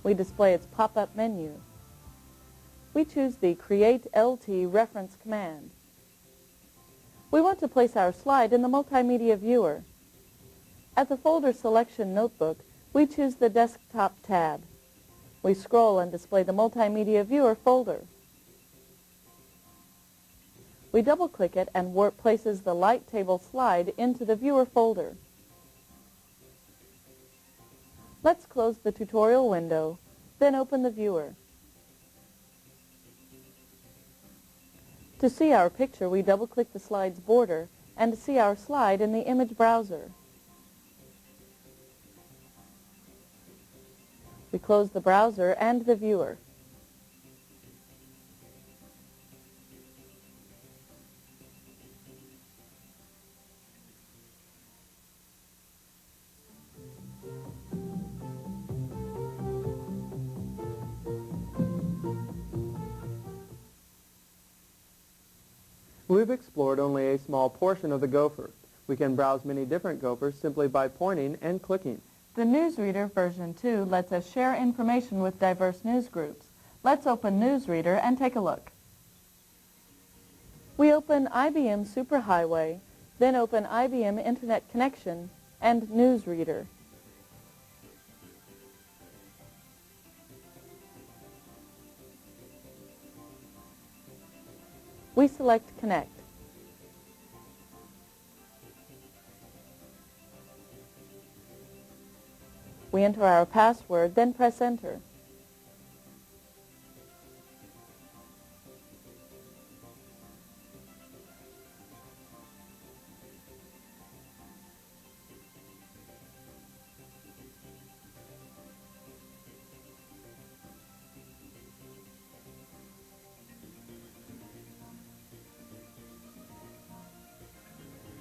We display its pop-up menu. We choose the Create LT reference command. We want to place our slide in the multimedia viewer. At the folder selection notebook, we choose the Desktop tab. We scroll and display the multimedia viewer folder. We double-click it and Warp places the light table slide into the viewer folder. Let's close the tutorial window, then open the viewer. To see our picture, we double-click the slide's border and see our slide in the image browser. We close the browser and the viewer. We've explored only a small portion of the Gopher. We can browse many different Gophers simply by pointing and clicking. The Newsreader version 2 lets us share information with diverse news groups. Let's open Newsreader and take a look. We open IBM Superhighway, then open IBM Internet Connection and Newsreader. We select Connect. We enter our password, then press Enter.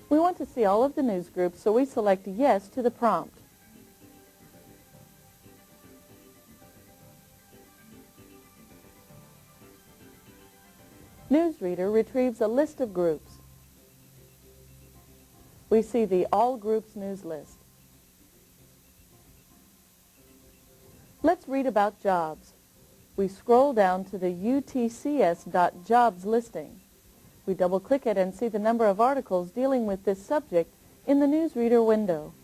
We want to see all of the news groups, so we select Yes to the prompt. Newsreader retrieves a list of groups. We see the All Groups news list. Let's read about jobs. We scroll down to the utcs.jobs listing. We double-click it and see the number of articles dealing with this subject in the Newsreader window.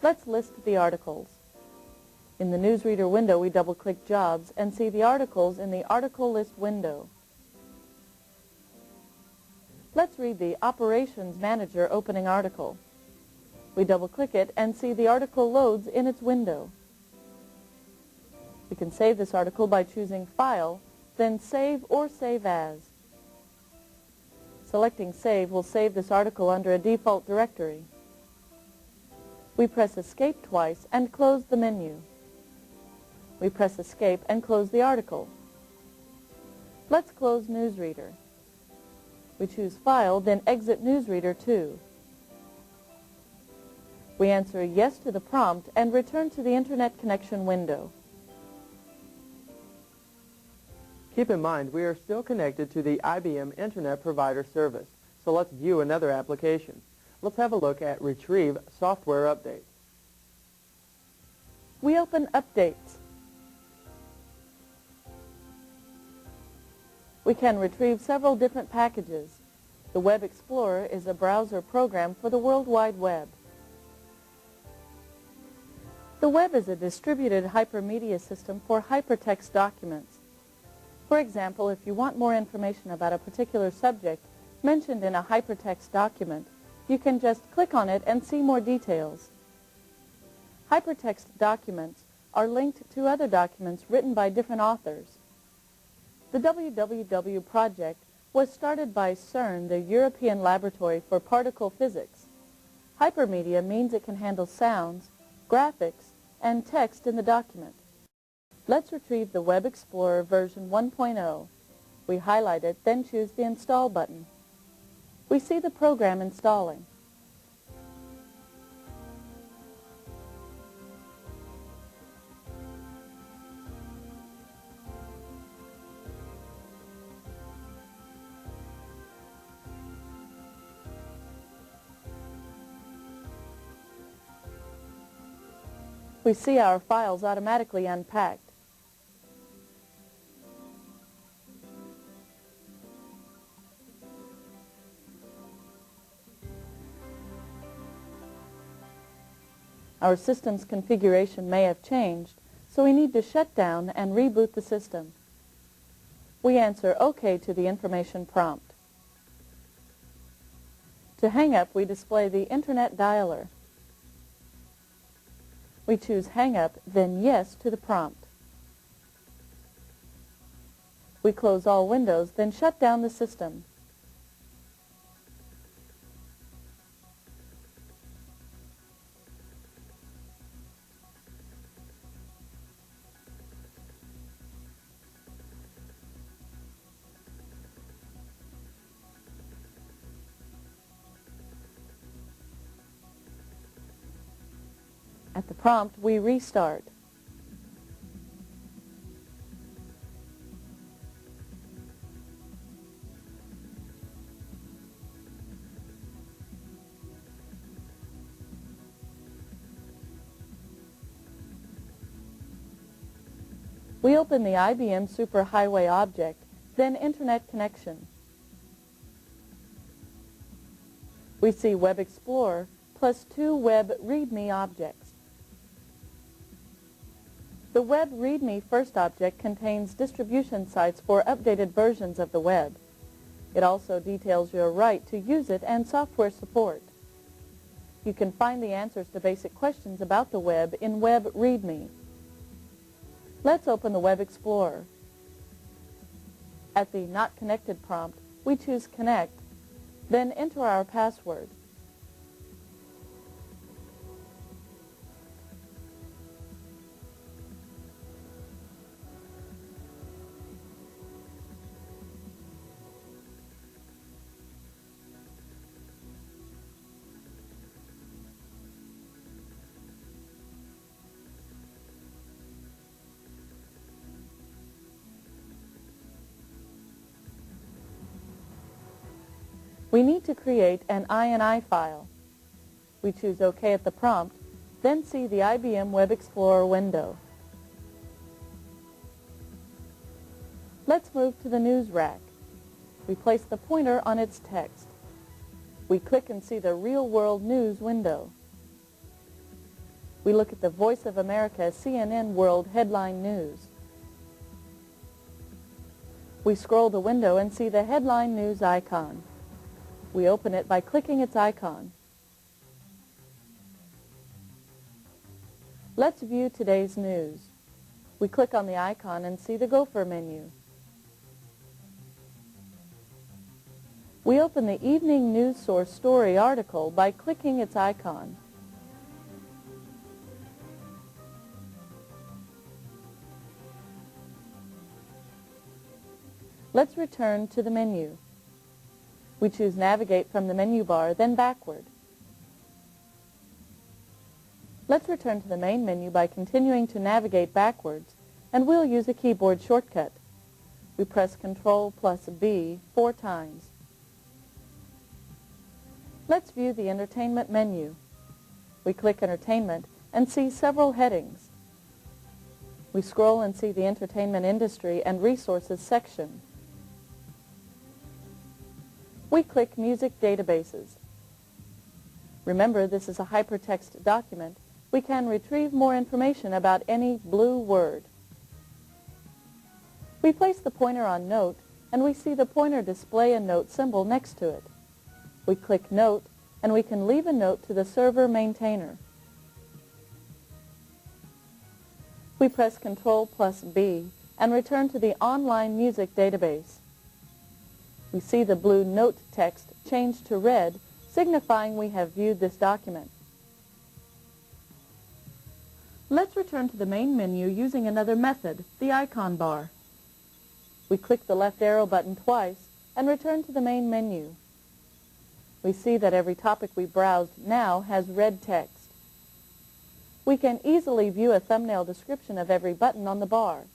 Let's list the articles. In the Newsreader window, we double-click Jobs and see the articles in the Article List window. Let's read the Operations Manager opening article. We double-click it and see the article loads in its window. We can save this article by choosing File, then Save or Save As. Selecting Save will save this article under a default directory. We press Escape twice and close the menu. We press Escape and close the article. Let's close Newsreader. We choose File, then exit Newsreader 2. We answer Yes to the prompt and return to the Internet Connection window. Keep in mind, we are still connected to the IBM Internet Provider Service, so let's view another application. Let's have a look at Retrieve Software Updates. We open Updates. We can retrieve several different packages. The Web Explorer is a browser program for the World Wide Web. The web is a distributed hypermedia system for hypertext documents. For example, if you want more information about a particular subject mentioned in a hypertext document, you can just click on it and see more details. Hypertext documents are linked to other documents written by different authors. The WWW project was started by CERN, the European Laboratory for Particle Physics. Hypermedia means it can handle sounds, graphics, and text in the document. Let's retrieve the Web Explorer version 1.0. We highlight it, then choose the Install button. We see the program installing. We see our files automatically unpacked. Our system's configuration may have changed, so we need to shut down and reboot the system. We answer OK to the information prompt. To hang up, we display the Internet dialer. We choose Hang Up, then Yes to the prompt. We close all windows, then shut down the system. At the prompt, we restart. We open the IBM Superhighway object, then Internet connection. We see Web Explorer plus 2 Web README objects. The Web README first object contains distribution sites for updated versions of the web. It also details your right to use it and software support. You can find the answers to basic questions about the web in Web README. Let's open the Web Explorer. At the Not Connected prompt, we choose Connect, then enter our password. We need to create an INI file. We choose OK at the prompt, then see the IBM Web Explorer window. Let's move to the news rack. We place the pointer on its text. We click and see the Real World News window. We look at the Voice of America CNN World Headline News. We scroll the window and see the Headline News icon. We open it by clicking its icon. Let's view today's news. We click on the icon and see the Gopher menu. We open the Evening News Source Story article by clicking its icon. Let's return to the menu. We choose Navigate from the menu bar, then backward. Let's return to the main menu by continuing to navigate backwards, and we'll use a keyboard shortcut. We press Ctrl plus B 4 times. Let's view the Entertainment menu. We click Entertainment and see several headings. We scroll and see the Entertainment Industry and Resources section. We click Music Databases. Remember, this is a hypertext document. We can retrieve more information about any blue word. We place the pointer on Note, and we see the pointer display a note symbol next to it. We click Note, and we can leave a note to the server maintainer. We press Ctrl plus B and return to the online music database. We see the blue note text change to red, signifying we have viewed this document. Let's return to the main menu using another method, the icon bar. We click the left arrow button twice and return to the main menu. We see that every topic we browsed now has red text. We can easily view a thumbnail description of every button on the bar.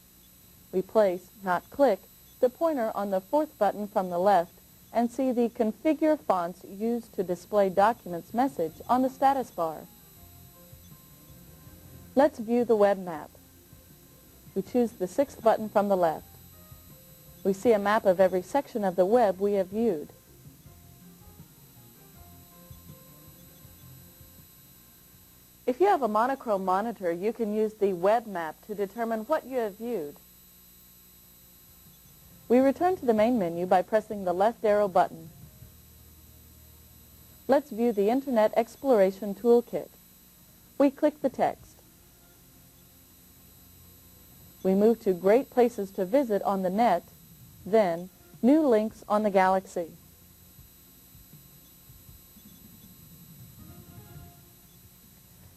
We place, not click, the pointer on the 4th button from the left and see the Configure Fonts used to display documents message on the status bar. Let's view the web map. We choose the 6th button from the left. We see a map of every section of the web we have viewed. If you have a monochrome monitor, you can use the web map to determine what you have viewed. We return to the main menu by pressing the left arrow button. Let's view the Internet Exploration Toolkit. We click the text. We move to Great Places to Visit on the Net, then New Links on the Galaxy.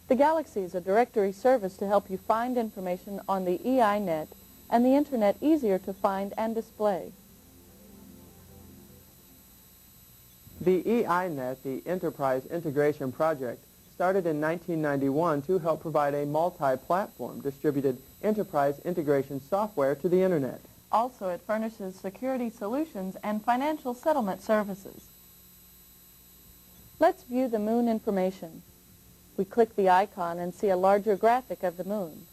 The Galaxy is a directory service to help you find information on the EINet and the Internet easier to find and display. The EINet, the Enterprise Integration Project, started in 1991 to help provide a multi-platform distributed enterprise integration software to the Internet. Also, it furnishes security solutions and financial settlement services. Let's view the moon information. We click the icon and see a larger graphic of the moon.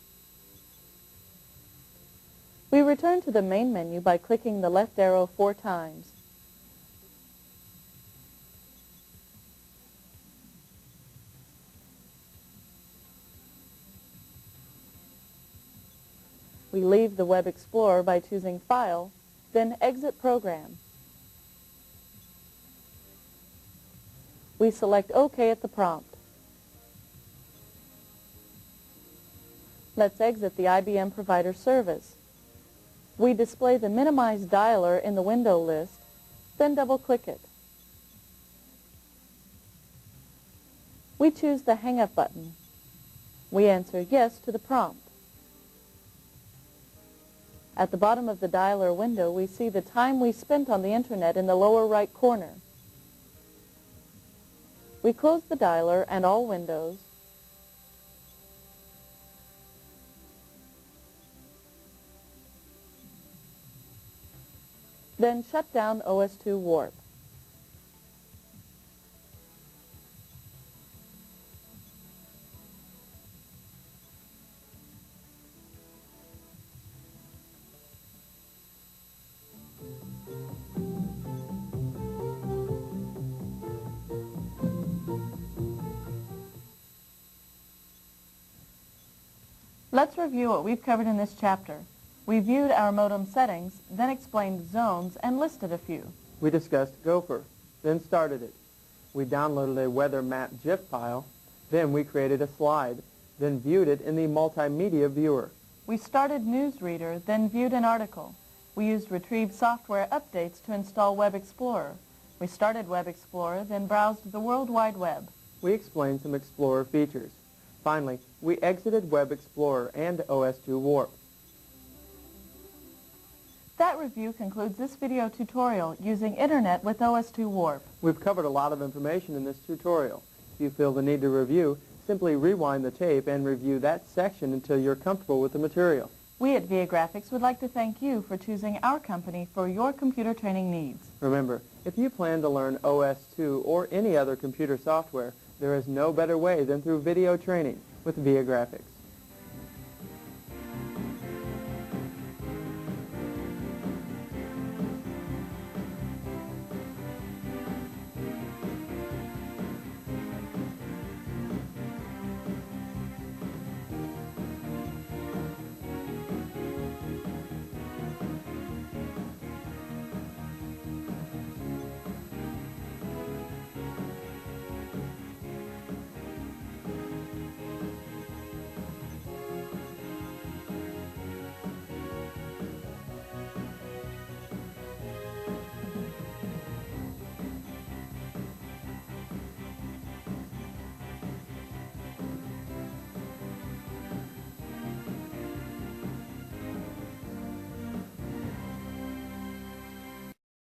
We return to the main menu by clicking the left arrow 4 times. We leave the Web Explorer by choosing File, then Exit Program. We select OK at the prompt. Let's exit the IBM Provider Service. We display the minimized dialer in the window list, then double-click it. We choose the Hang Up button. We answer Yes to the prompt. At the bottom of the dialer window, we see the time we spent on the Internet in the lower right corner. We close the dialer and all windows, then shut down OS2 Warp. Let's review what we've covered in this chapter. We viewed our modem settings, then explained zones, and listed a few. We discussed Gopher, then started it. We downloaded a weather map GIF file, then we created a slide, then viewed it in the multimedia viewer. We started Newsreader, then viewed an article. We used Retrieve software updates to install Web Explorer. We started Web Explorer, then browsed the World Wide Web. We explained some Explorer features. Finally, we exited Web Explorer and OS2 Warp. That review concludes this video tutorial using Internet with OS2 Warp. We've covered a lot of information in this tutorial. If you feel the need to review, simply rewind the tape and review that section until you're comfortable with the material. We at Viagrafix would like to thank you for choosing our company for your computer training needs. Remember, if you plan to learn OS2 or any other computer software, there is no better way than through video training with Viagrafix.